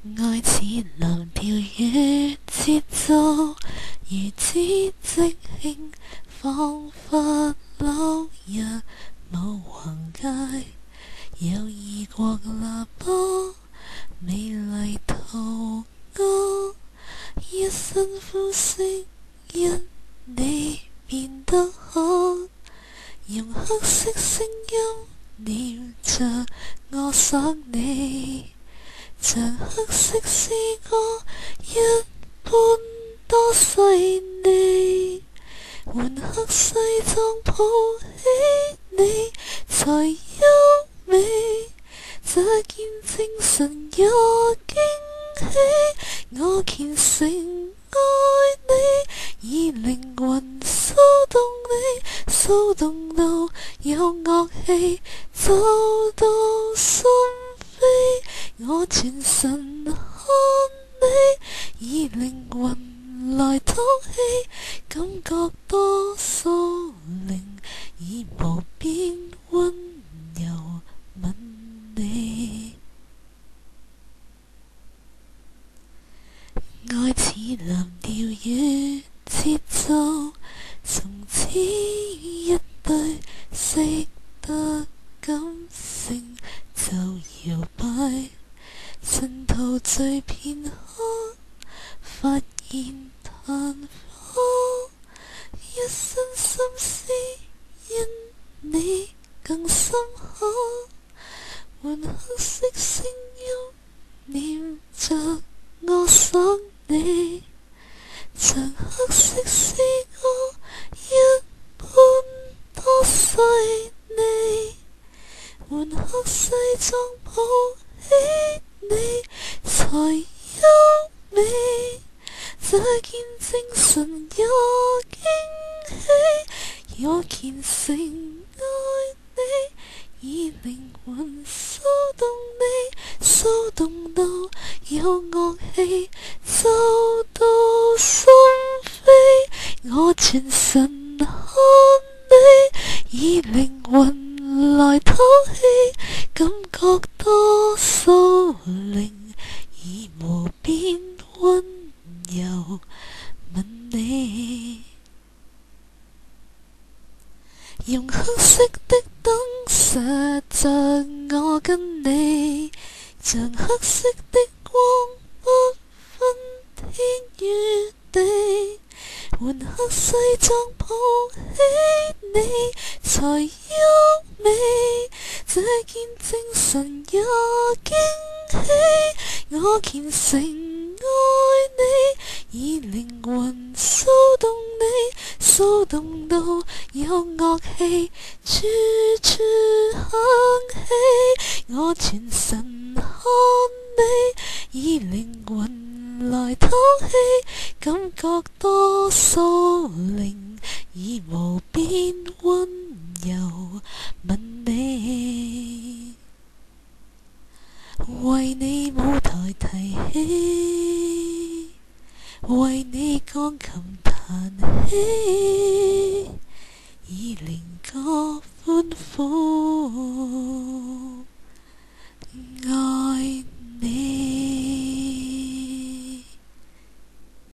愛似藍調與節奏，如此即興，彷彿紐約某橫街，有異國喇叭，美麗圖歌，一身膚色因你變得黑，用黑色聲音念着我想你，像黑色詩歌一般多細膩，換黑西裝抱起你才優美，這件精神也驚喜，我虔誠愛你，以靈魂騷動你，騷動到有樂器走到心扉，我全神看你，以靈魂來透氣，感覺多騷靈，以無邊溫柔吻你。愛似藍調與節奏，從此一對識得感性就搖擺，趁陶醉片刻，發現曇花，一身心思因你更深刻，換黑色聲音念着我想你，像黑色詩歌一般多細膩，換黑西裝抱起你才優美，這件精神也驚喜，我虔誠愛你，以靈魂騷動你，騷動到有樂器走到心扉，我全神看你，以靈魂來透氣，感覺多騷靈，以無邊溫柔吻你，用黑色的燈射着我跟你，像黑色的光不分天與地，換黑西裝抱起你才優美，這件精神也驚喜，我虔誠愛你，以靈魂騷動你，騷動到有樂器處處響起，我全神看你，以靈魂來透氣，感覺多騷靈，以無邊溫柔吻你，為你舞台提起，為你鋼琴彈起，以靈歌歡呼。